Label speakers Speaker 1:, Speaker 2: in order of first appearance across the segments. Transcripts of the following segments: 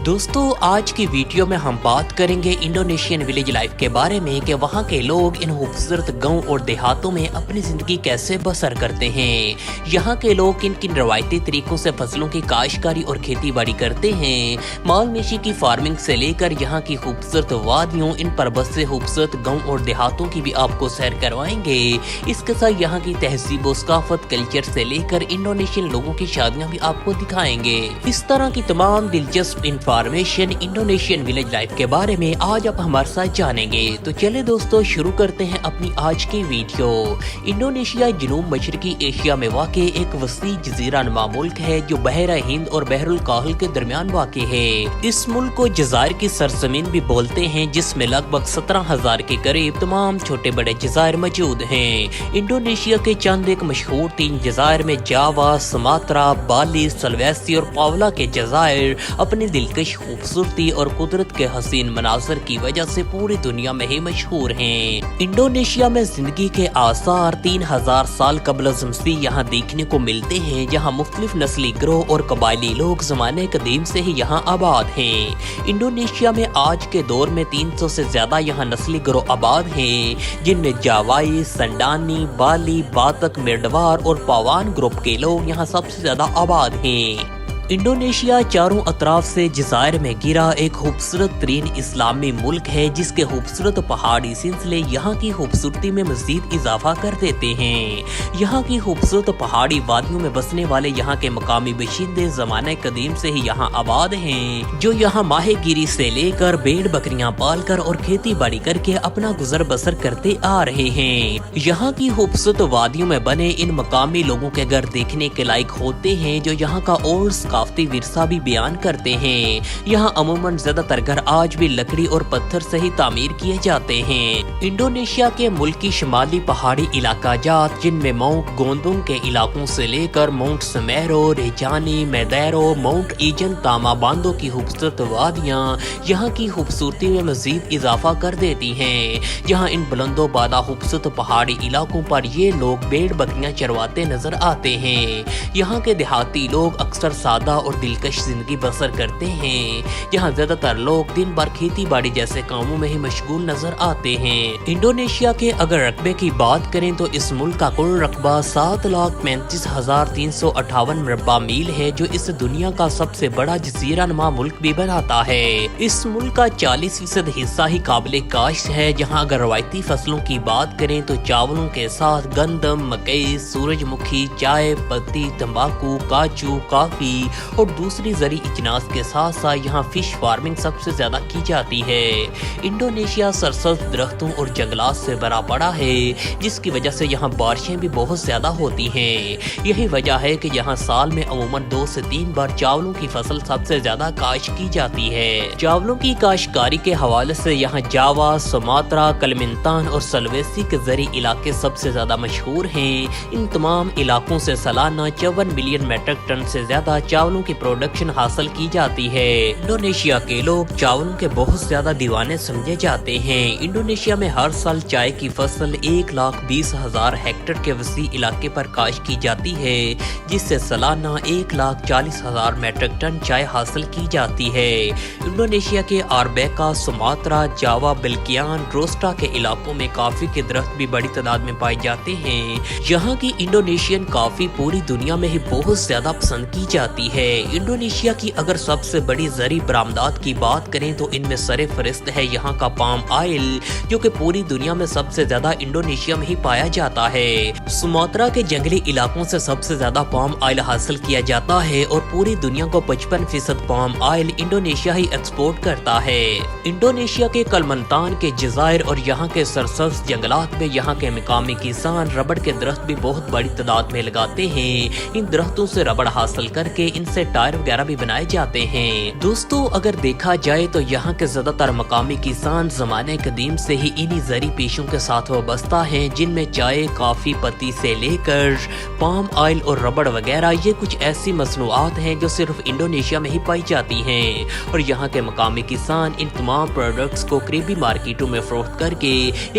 Speaker 1: दोस्तों आज की वीडियो में हम बात करेंगे इंडोनेशियन विलेज लाइफ के बारे में कि वहाँ के लोग इन खूबसूरत गांव और देहातों में अपनी जिंदगी कैसे बसर करते हैं। यहाँ के लोग किन किन रवायती तरीकों से फसलों की काश्तकारी और खेती बाड़ी करते हैं। माल मेशी की फार्मिंग से लेकर यहाँ की खूबसूरत वादियों, इन पर बसे खूबसूरत गाँव और देहातों की भी आपको सैर करवाएंगे। इसके साथ यहाँ की तहजीब और सकाफत, कल्चर से लेकर इंडोनेशियन लोगों की शादियाँ भी आपको दिखाएंगे। इस तरह की तमाम दिलचस्प इंफॉर्मेशन इंडोनेशियन विलेज लाइफ के बारे में आज आप हमारे साथ जानेंगे। तो चले दोस्तों शुरू करते हैं अपनी आज की वीडियो। इंडोनेशिया जनूब मशरकी एशिया में वाक़ एक वसी जजीरा नुमा मुल्क है जो बहरा हिंद और बहरुल काहल के दरमियान वाक़ है। इस मुल्क को जज़ायर की सरजमीन भी बोलते हैं, जिसमें लगभग 17,000 के करीब तमाम छोटे बड़े जज़ायर मौजूद हैं। इंडोनेशिया के चंद एक मशहूर 3 जज़ायर में जावा, सुमात्रा, बाली, सलवेसी और पावला के जज़ायर अपनी दिलकश खूबसूरती और कुदरत के हसीन मनाजर की वजह से पूरी दुनिया में ही मशहूर हैं। इंडोनेशिया में जिंदगी के आसार 3000 साल कबल जमसी यहाँ देखने को मिलते हैं, जहाँ मुख्तलिफ नस्ली गिरोह और कबायली लोग ज़माने कदीम से ही यहाँ आबाद हैं। इंडोनेशिया में आज के दौर में 300 से ज्यादा यहाँ नस्ली गिरोह आबाद हैं, जिनमें जावाई, संडानी, बाली, बातक, मिर्डवार और पावान ग्रुप के लोग यहाँ सबसे ज्यादा आबाद हैं। इंडोनेशिया चारों अतराफ से जज़ायर में घिरा एक खूबसूरत तरीन इस्लामी मुल्क है, जिसके खूबसूरत पहाड़ी सिलसिले यहाँ की खूबसूरती में मजीद इजाफा कर देते हैं। यहाँ की खूबसूरत पहाड़ी वादियों में बसने वाले यहाँ के मकामी बशिंदे ज़माने कदीम से ही यहाँ आबाद हैं, जो यहाँ माहीगिरी से लेकर भेड़ बकरियाँ पाल कर और खेती बाड़ी करके अपना गुजर बसर करते आ रहे हैं। यहाँ की खूबसूरत वादियों में बने इन मकामी लोगों के घर देखने के लायक होते हैं, जो यहाँ का और सकाफती विरसा भी बयान करते हैं। यहाँ अमूमन ज्यादातर घर आज भी लकड़ी और पत्थर से ही तामीर किए जाते हैं। इंडोनेशिया के मुल्क की शिमाली पहाड़ी इलाका जात, जिनमें माउंट गोंदुंग के इलाकों से लेकर माउंट समेरो, रेजानी, मैदेरो, माउंट ईजन, तामा बांदो की खूबसूरत वादियाँ यहाँ की खूबसूरती में मजीद इजाफा कर देती हैं। यहाँ इन बुलंदो बादा खूबसूरत पहाड़ी इलाकों पर ये लोग भेड़ बकरियाँ चरवाते नजर आते हैं। यहाँ के देहाती लोग अक्सर सादा और दिलकश जिंदगी बसर करते हैं। यहाँ ज्यादातर लोग दिन भर खेती बाड़ी जैसे कामों में ही मशगूल नजर आते हैं। इंडोनेशिया के अगर रकबे की बात करें तो इस मुल्क का कुल रकबा 7,35,358 मुरब्बा मील है, जो इस दुनिया का सबसे बड़ा जजीरा नुमा मुल्क भी बनाता है। इस मुल्क का 40% हिस्सा ही काबिल काश्त है। जहाँ अगर रवायती फसलों की बात करें तो चावलों के साथ गंदम, मकई, सूरजमुखी, चाय पत्ती, तंबाकू, काजू, काफी और दूसरी जरी इजनास के साथ साथ यहाँ फिश फार्मिंग सबसे ज्यादा की जाती है। इंडोनेशिया सरसब्ज दरख्तों और जंगलात से भरा पड़ा है, जिसकी वजह से यहाँ बारिशें भी बहुत ज्यादा होती हैं। यही वजह है कि यहाँ साल में अमूमन 2 से 3 बार चावलों की फसल सबसे ज्यादा काश्त की जाती है। चावलों की काश्तकारी के हवाले से यहाँ जावा, सुमात्रा, कलिमंतान और सलवेसी के जरी इलाके सबसे ज्यादा मशहूर हैं। इन तमाम इलाकों से सालाना 54 मिलियन मेट्रिक टन से ज्यादा चावलों की प्रोडक्शन हासिल की जाती है। इंडोनेशिया के लोग चावलों के बहुत ज्यादा दीवाने समझे जाते हैं। इंडोनेशिया में हर साल चाय की फसल 1,20,000 हेक्टेयर के वसी इलाके पर काश्त की जाती है, जिससे सालाना 1,40,000 मेट्रिक टन चाय हासिल की जाती है। इंडोनेशिया के आरबेका, सुमात्रा, जावा, बिल्कियान, रोस्टा के इलाकों में कॉफी के दरख्त भी बड़ी तादाद में पाए जाते हैं। यहाँ की इंडोनेशियन कॉफी पूरी दुनिया में ही बहुत ज्यादा पसंद की जाती है। इंडोनेशिया की अगर सबसे बड़ी जरी बरामदात की बात करें तो इनमें सरे फरिस्त है यहाँ का पाम ऑयल, जो कि पूरी दुनिया में सबसे ज्यादा इंडोनेशिया में ही पाया जाता है। सुमात्रा के जंगली इलाकों से सबसे ज्यादा पाम ऑयल हासिल किया जाता है और पूरी दुनिया को 55% पाम ऑयल इंडोनेशिया ही एक्सपोर्ट करता है। इंडोनेशिया के कलिमंतान के जज़ायर और यहाँ के सरसब्ज जंगलात में यहाँ के मकामी किसान रबड़ के दरख्त भी बहुत बड़ी तादाद में लगाते हैं। इन दरख्तों से रबड़ हासिल करके इनसे टायर वगैरह भी बनाए जाते हैं। दोस्तों अगर देखा जाए तो यहाँ के ज्यादातर मकामी किसान जमाने कदीम से ही इन्हीं जरी पेशों के साथ वाबस्ता हैं, जिनमें चाय, कॉफी पत्ती से लेकर पाम ऑयल और रबड़ वगैरह ये कुछ ऐसी मसनूआत हैं जो सिर्फ इंडोनेशिया में ही पाई जाती हैं। और यहाँ के मकामी किसान इन तमाम प्रोडक्ट्स को करीबी मार्केटों में फरोख्त करके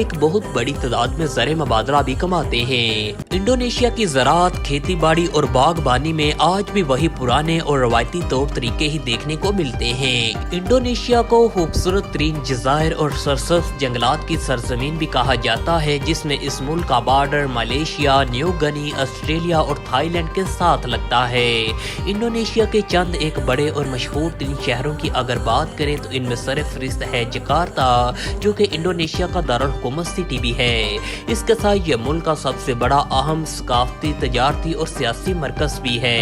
Speaker 1: एक बहुत बड़ी तादाद में ज़र मुबादला भी कमाते हैं। इंडोनेशिया की ज़राअत, खेती बाड़ी और बागबानी में आज भी वही पुराने और रवायती तौर तरीके ही देखने को मिलते हैं। इंडोनेशिया को खूबसूरत तरीन जज़ायर और सरसब्ज़ जंगलात की सरजमीन भी कहा जाता है, जिसमें इस मुल्क का border Malaysia, New Guinea, Australia और थाईलैंड के साथ लगता है। इंडोनेशिया के चंद एक बड़े और मशहूर तीन शहरों की अगर बात करें तो इनमें सरफहरिस्त है जकार्ता, जो कि इंडोनेशिया का दारुल हुकूमत सिटी भी है। इसके साथ ये मुल्क का सबसे बड़ा अहम सकाफती, तजारती और सियासी मरकज भी है।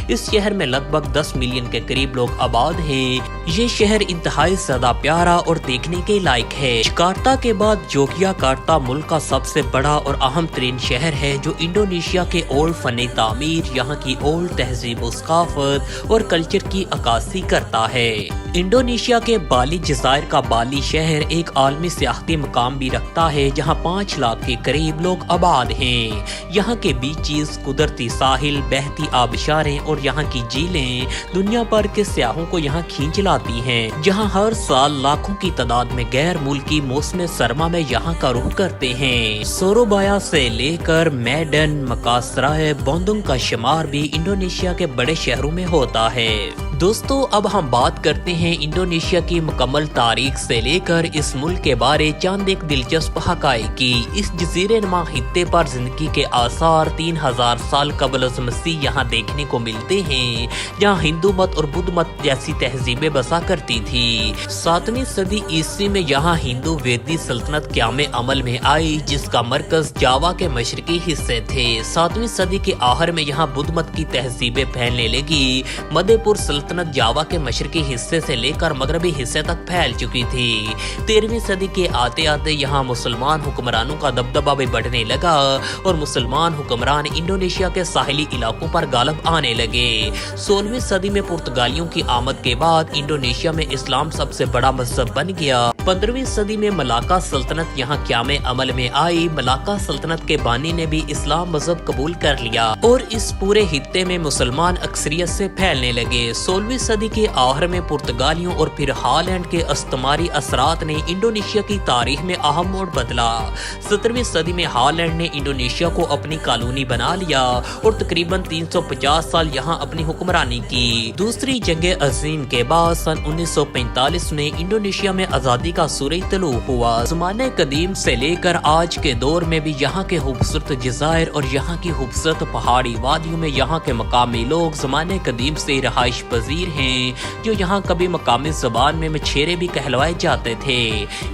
Speaker 1: इस शहर में लगभग 10 मिलियन के करीब लोग आबाद हैं। ये शहर इंतहाई ज्यादा प्यारा और देखने के लायक है। जकार्ता के बाद योग्याकर्ता मुल्क का सबसे बड़ा और अहम तरीन शहर है, जो इंडोनेशिया के ओल्ड फनी तामीर, यहाँ की ओल्ड तहजीब सकाफत और कल्चर की अक्कासी करता है। इंडोनेशिया के बाली जज़ायर का बाली शहर एक आलमी सियाहती मकाम भी रखता है, जहाँ 5 लाख के करीब लोग आबाद हैं। यहाँ के बीचेस, कुदरती साहिल, बहती आबशारें और यहाँ की झीलें दुनिया भर के सयाहों को यहाँ खींच लाती हैं, जहाँ हर साल लाखों की तादाद में गैर मुल्की मौसम सरमा में यहाँ का रुख करते हैं। सोरोबाया से लेकर मेडन, मकासराय, बोंदुंग का शुमार भी इंडोनेशिया के बड़े शहरों में होता है। दोस्तों, अब हम बात करते हैं इंडोनेशिया की मुकम्मल तारीख से लेकर इस मुल्क के बारे चंद एक दिलचस्प हकाइक की। इस जजीरे नुमा खित्ते पर जिंदगी के आसार 3000 साल कबल अज़ मसीह यहाँ देखने को मिलते हैं, जहाँ हिंदू मत और बुद्ध मत जैसी तहजीबें बसा करती थी। 7वीं सदी ईस्वी में यहाँ हिंदू वेदी सल्तनत क़याम अमल में आई, जिसका मरकज जावा के मशरकी हिस्से थे। 7वीं सदी के आखिर में यहाँ बुद्ध मत की तहजीबें फैलने लगी। मधेपुर सल्तनत जावा के मशरकी हिस्से से लेकर मगरबी हिस्से तक फैल चुकी थी। 13वीं सदी के आते आते यहाँ मुसलमान हुक्मरानों का दबदबा भी बढ़ने लगा और मुसलमान हुक्मरान इंडोनेशिया के साहिली इलाकों पर गालिब आने लगे। 16वीं सदी में पुर्तगालियों की आमद के बाद इंडोनेशिया में इस्लाम सबसे बड़ा मजहब बन गया। 15वीं सदी में मलाका सल्तनत यहाँ क़याम अमल में आई। मलाका सल्तनत के बानी ने भी इस्लाम मजहब कबूल कर लिया और इस पूरे खित्ते में मुसलमान अक्सरियत से फैलने लगे। 16वीं सदी के आखिर में पुर्तगालियों और फिर हॉलैंड के इस्तमारी असरात ने इंडोनेशिया की तारीख में अहम मोड़ बदला। 17वीं सदी में हॉलैंड ने इंडोनेशिया को अपनी कॉलोनी बना लिया और तकरीबन 350 साल यहाँ अपनी हुक्मरानी की। दूसरी जंग अजीम के बाद सन 1945 में इंडोनेशिया में आजादी का सूरज तलू हुआ। ज़माने कदीम से लेकर आज के दौर में भी यहाँ के खूबसूरत जज़ायर और यहाँ की खूबसूरत पहाड़ी वादियों में यहाँ के मकामी लोग ज़माने कदीम से रहाइश पजीर हैं, जो यहाँ कभी मकामी ज़बान में मछेरे भी कहलवाए जाते थे।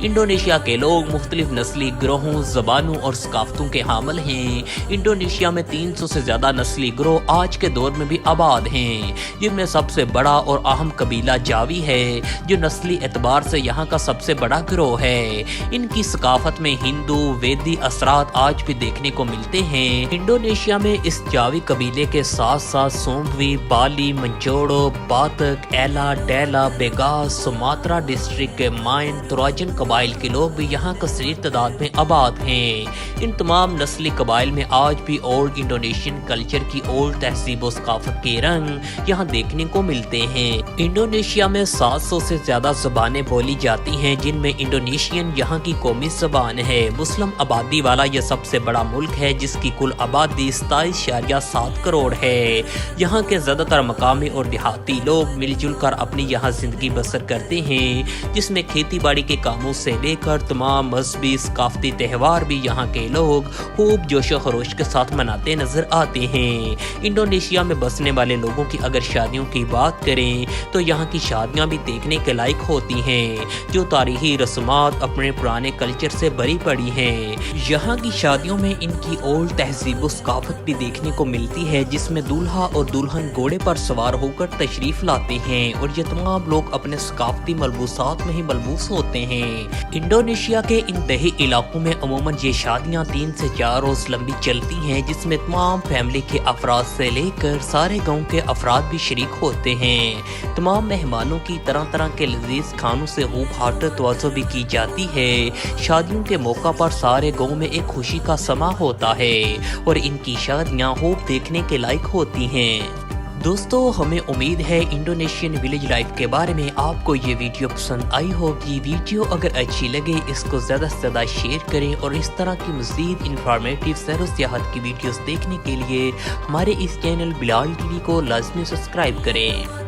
Speaker 1: इंडोनेशिया के लोग मुख्तलिफ नस्ली गिरोहों, ज़बानों और सकाफतों के हामिल हैं। इंडोनेशिया में 300 से ज्यादा नस्ली गिरोह आज के दौर में भी आबाद हैं, जिनमें सबसे बड़ा और अहम कबीला जावी है, जो नस्ली एतबार से यहाँ का सबसे बड़ा गिरोह है। इनकी सकाफत में हिंदू वेदी असरात आज भी देखने को मिलते हैं। इंडोनेशिया में इस जावी कबीले के साथ साथ सोमवी, बाली, मंचोड़ो, बातक, एला, डेला, बेगास, सुमात्रा डिस्ट्रिक्ट के माइन, तुराजन कबाइल के लोग भी यहाँ कसीर तादाद में आबाद हैं। इन तमाम नस्ली कबाइल में आज भी ओल्ड इंडोनेशियन कल्चर की ओल्ड तहजीब और सकाफत के रंग यहाँ देखने को मिलते हैं। इंडोनेशिया में 700 से ज्यादा ज़बानें बोली जाती हैं, जिनमें इंडोनेशियन यहाँ की कौमी ज़बान है। मुस्लिम आबादी वाला यह सबसे बड़ा मुल्क है, जिसकी कुल आबादी 27.7 करोड़ है। यहाँ के ज्यादातर मकामी और देहाती लोग मिलजुल कर अपनी यहाँ जिंदगी बसर करते हैं, जिसमें खेती बाड़ी के कामों से लेकर तमाम मजहबी सकाफती त्यौहार भी यहाँ के लोग खूब जोशो खरोश के साथ मनाते नजर आते हैं। इंडोनेशिया में बसने वाले लोगों की अगर शादियों की बात करें तो यहाँ की शादियाँ भी देखने के लायक होती हैं, जो तारीखी रस्मात अपने पुराने कल्चर से भरी पड़ी हैं। यहाँ की शादियों में इनकी ओल्ड तहजीब और सकाफत भी देखने को मिलती है, जिसमें दूल्हा और दुल्हन घोड़े पर सवार होकर तशरीफ लाते हैं और ये तमाम लोग अपने सकाफती मलबूसात में ही मलबूस होते हैं। इंडोनेशिया के इन दही इलाकों में अमूमन ये शादियाँ 3 से 4 रोज लंबी चलती हैं, जिसमें तमाम फैमिली के अफराद से लेकर सारे गाँव के अफराद भी शरीक होते हैं। तमाम मेहमानों की तरह तरह के लजीज खानों से खूब हार्ट तवज्जो भी की जाती है। शादियों के मौका पर सारे गाँव में एक खुशी का समा होता है और इनकी शादियाँ खूब देखने के लायक होती हैं। दोस्तों हमें उम्मीद है इंडोनेशियन विलेज लाइफ के बारे में आपको ये वीडियो पसंद आई होगी। वीडियो अगर अच्छी लगे इसको ज़्यादा से ज़्यादा शेयर करें और इस तरह की मज़ीद इंफॉर्मेटिव सैर व सियाहत की वीडियोस देखने के लिए हमारे इस चैनल बिलाल टीवी को लाजमी सब्सक्राइब करें।